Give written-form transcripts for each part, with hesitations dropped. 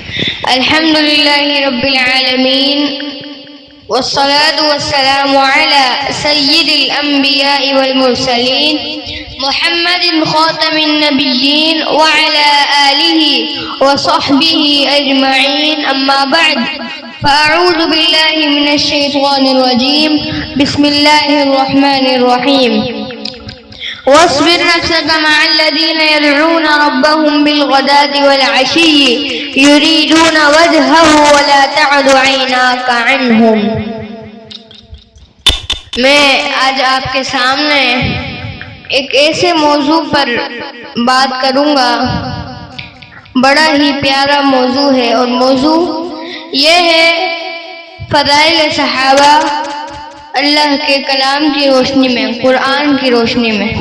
الحمد لله رب العالمين والصلاة والسلام على سيد الأنبياء والمرسلين محمد خاتم النبيين وعلى آله وصحبه أجمعين. أما بعد، فأعوذ بالله من الشيطان الرجيم. بسم الله الرحمن الرحيم. واصبر نفسك مع الذين يدعون ربهم بالغداة والعشي يريدون وجهه ولا تعد عيناك عنهم. میں آج آپ کے سامنے ایک ایسے موضوع پر بات کروں گا. بڑا ہی پیارا موضوع ہے، اور موضوع یہ ہے فضائل صحابہ اللہ کے کلام کی روشنی میں، قرآن کی روشنی میں.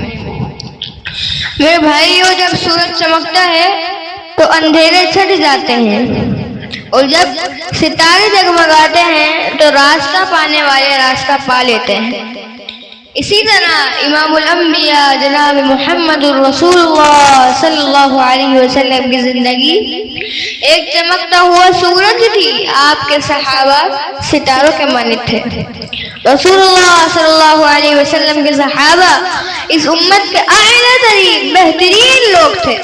میرے بھائیو، جب سورج چمکتا ہے تو اندھیرے چھٹ جاتے ہیں، اور جب ستارے جگمگاتے ہیں تو راستہ پانے والے راستہ پا لیتے ہیں. اسی طرح امام الانبیاء جناب محمد الرسول اللہ صلی اللہ علیہ وسلم کی زندگی ایک چمکتا ہوا سورج تھی. آپ کے صحابہ ستاروں کے مانند تھے. رسول اللہ صلی اللہ علیہ وسلم کے صحابہ اس امت کے اعلیٰ ترین بہترین لوگ تھے.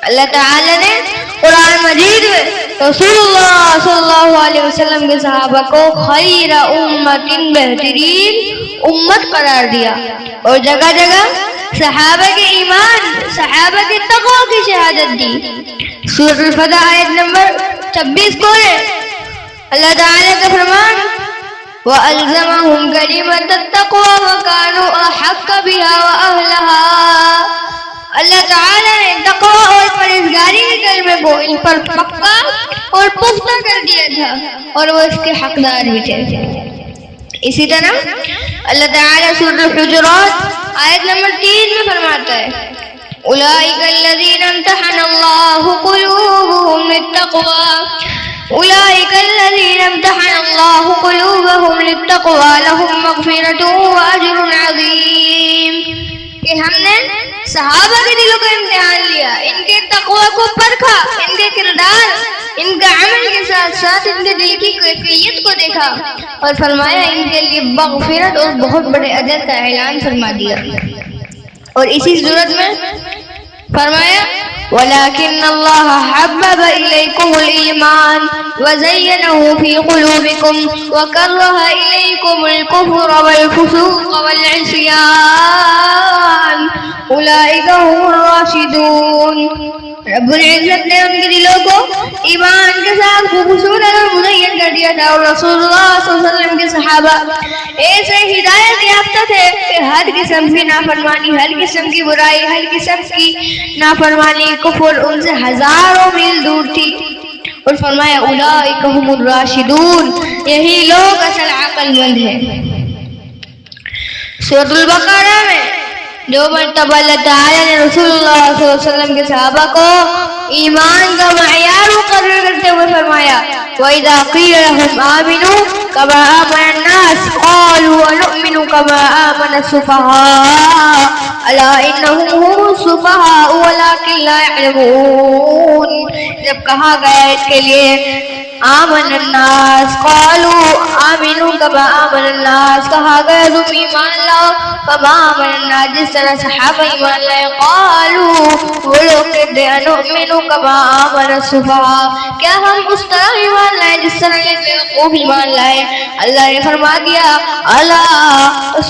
اللہ تعالی نے قرآن مجید میں رسول اللہ صلی اللہ علیہ وسلم کے صحابہ کو خیر امت، بہترین امت قرار دیا، اور جگہ جگہ صحابہ کے ایمان، صحابہ کے تقوی کی شہادت دی. سورۃ الفتح آیت نمبر 26 کو اللہ تعالی کا فرمان وَأَلْزَمَهُمْ كَلِمَةَ التَّقْوَى وَكَانُوا أَحَقَّ بِهَا وَأَهْلَهَا. اللہ تعالی نے تقوی اور پرہیزگاری کے کلمے کو ان پر پکا اور پختہ کر دیا تھا، اور وہ اس کے حقدار بھی تھے. اسی طرح اللہ تعالی سورۃ الحجرات آیت نمبر 3 میں فرماتا ہے اولئک الذین امتحن اللہ قلوبهم للتقوى اولئک الذین امتحن اللہ قلوبهم للتقوى لهم مغفرۃ واجر عظیم. کہ ہم نے صحابہ کے دلوں کا امتحان لیا، ان کے تقوی کو پرکھا، ان کے کردار، ان کا عمل کے ساتھ ساتھ ان کے دل کی کیفیت کو دیکھا، اور فرمایا ان کے لیے مغفرت اور بہت بڑے اجر کا اعلان فرما دیا. اور اسی صورت میں فرمایا وَلَكِنَّ اللَّهَ حَبَّبَ إِلَيْكُمُ الْإِيمَانَ وَزَيَّنَهُ فِي قُلُوبِكُمْ وَكَرَّهَ إِلَيْكُمُ الْكُفْرَ وَالْفُسُوقَ وَالْعِصْيَانَ أُولَئِكَ هُمُ الرَّاشِدُونَ. رب العزت نے ان کے دلوں کو ایمان کے ساتھ خوبصورت اور مزین کر دیا تھا، اور رسول اللہ صلی اللہ علیہ وسلم کے صحابہ ایسے ہدایت یافتہ تھے کہ ہر قسم کی نافرمانی، ہر قسم کی برائی، ہر قسم کی نافرمانی، کفر ان سے ہزاروں میل دور تھی. اور فرمایا اولئک هم الراشدون، یہی لوگ اصل عقل مند ہیں. سورۃ البقرہ میں جو مرتبہ اللہ تعالی نے رسول اللہ صلی اللہ علیہ وسلم کے صحابہ کو ایمان کا معیار مقرر کرتے ہوئے فرمایا وَإِذَا قِيلَ لَهُمْ آمِنُوا كَمَا آمَنَ النَّاسُ قَالُوا وَنُؤْمِنُ كَمَا آمَنَ السُّفَهَاءُ أَلَا إِنَّهُمْ هُمُ السُّفَهَاءُ وَلَكِنْ لَا يَعْلَمُونَ. جب کہا گیا اس کے لیے آمن الناس قالوا آمنوا كما آمن الناس، کہا گیا تم ایمان لاؤ كما آمن الناس، جس طرح صحابہ ایمان لائے. قالوا وہ لوگ کہتے ہیں نؤمن كما آمن السفهاء، کیا ہم اس طرح ایمان لائے جس طرح یہ بیوقوف ایمان لائے. اللہ نے فرما دیا الا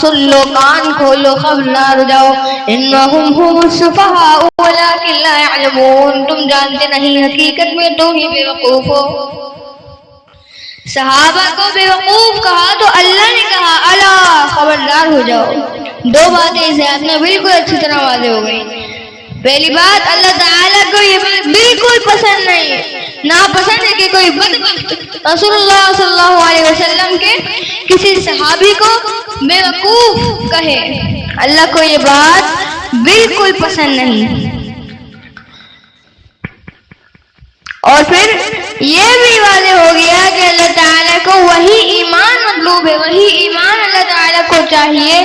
سن لو، کان کھولو، خبردار ہو جاؤ، انہم هم السفهاء ولكن لا يعلمون، تم جانتے نہیں، حقیقت میں تم ہی بیوقوف ہو. صحابہ کو بیوقوف کہا تو اللہ نے کہا الا، خبردار ہو جاؤ. دو باتیں اس آیت میں بالکل اچھی طرح واضح ہو گئی. پہلی بات، اللہ تعالیٰ کو یہ بات بالکل پسند نہیں ہے، ناپسند ہے کہ کوئی بدبخت رسول اللہ صلی اللہ علیہ وسلم کے کسی صحابی کو بیوقوف کہے. اللہ کو یہ بات بالکل پسند نہیں. اور پھر یہ بھی واضح ہو گیا کہ اللہ تعالیٰ کو وہی ایمان مطلوب ہے، وہی ایمان اللہ تعالیٰ کو چاہیے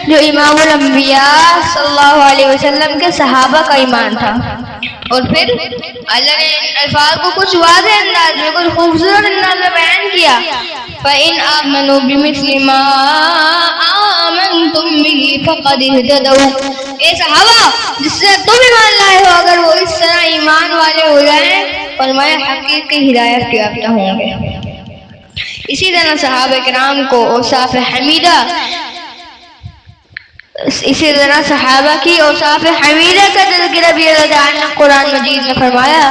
جو امام الانبیاء صلی اللہ علیہ وسلم کے صحابہ کا ایمان تھا. اور پھر اللہ نے ان الفاظ کو کچھ واضح انداز میں، کچھ خوبصورت انداز میں بیان کیا. فَإِنْ آمَنُوا بِمِثْلِ مَا آمَنْتُمْ بِهِ فَقَدِ اهْتَدَوْا. اے صحابہ جس سے تم ایمان لائے ہو، اگر وہ اس طرح ایمان والے ہو جائیں فرمایا حقیقی ہدایت یافتہ ہوں گے. اسی طرح صحابہ کرام کو اوصاف حمیدہ، اسی طرح صحابہ کی اوصاف حمیدہ کا تذکرہ بھی اللہ تعالیٰ نے قرآن مجید میں فرمایا.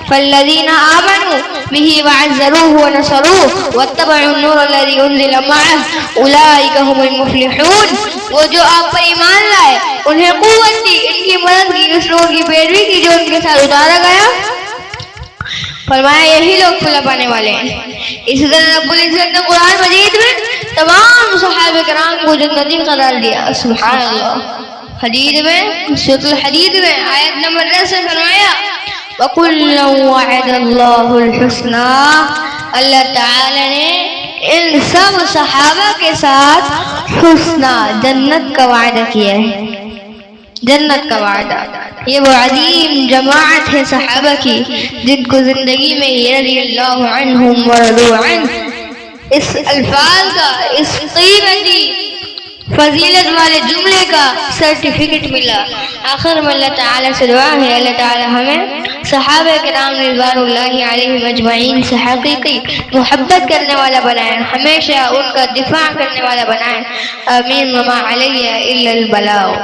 فَالَّذِينَ آمَنُوا بِهِ وَعَزَّرُوهُ وَنَصَرُوهُ وَاتَّبَعُوا النُّورَ الَّذِي أُنزِلَ مَعَهُ أُولَٰئِكَ هُمُ الْمُفْلِحُونَ. وہ جو آپ پر ایمان لائے، انہیں قوت دی، ان کی مدد کی، اس لوگوں کی پیروی کی جو ان کے ساتھ اتارا گیا، فرمایا یہی لوگ فلاح پانے والے ہیں. اسی طرح رب العزت نے قرآن مجید میں تمام صحابہ کرام کو جنتی قرار دیا. سبحان اللہ. حدید میں، سورۃ الحدید میں آیت نمبر 10 سے فرمایا وَكُلًّا وَعَدَ اللَّهُ الْحُسْنَىٰ. اللہ تعالی نے ان سب صحابہ کے ساتھ حسنہ، جنت کا وعدہ کیا ہے. جنت کا وعدہ. یہ وہ عظیم جماعت ہے صحابہ کی جن کو زندگی میں رضی اللہ عنہم ورضوا عنہ اس الفاظ کا، اس قیمتی فضیلت والے جملے کا سرٹیفکیٹ ملا. آخر میں اللہ تعالیٰ سے دعا ہے اللہ تعالیٰ ہمیں صحابہ کرام رضوان اللہ علیہم اجمعین سے حقیقی محبت کرنے والا بنائیں، ہمیشہ ان کا دفاع کرنے والا بنائیں. آمین. وما علیہ الا البلاغ.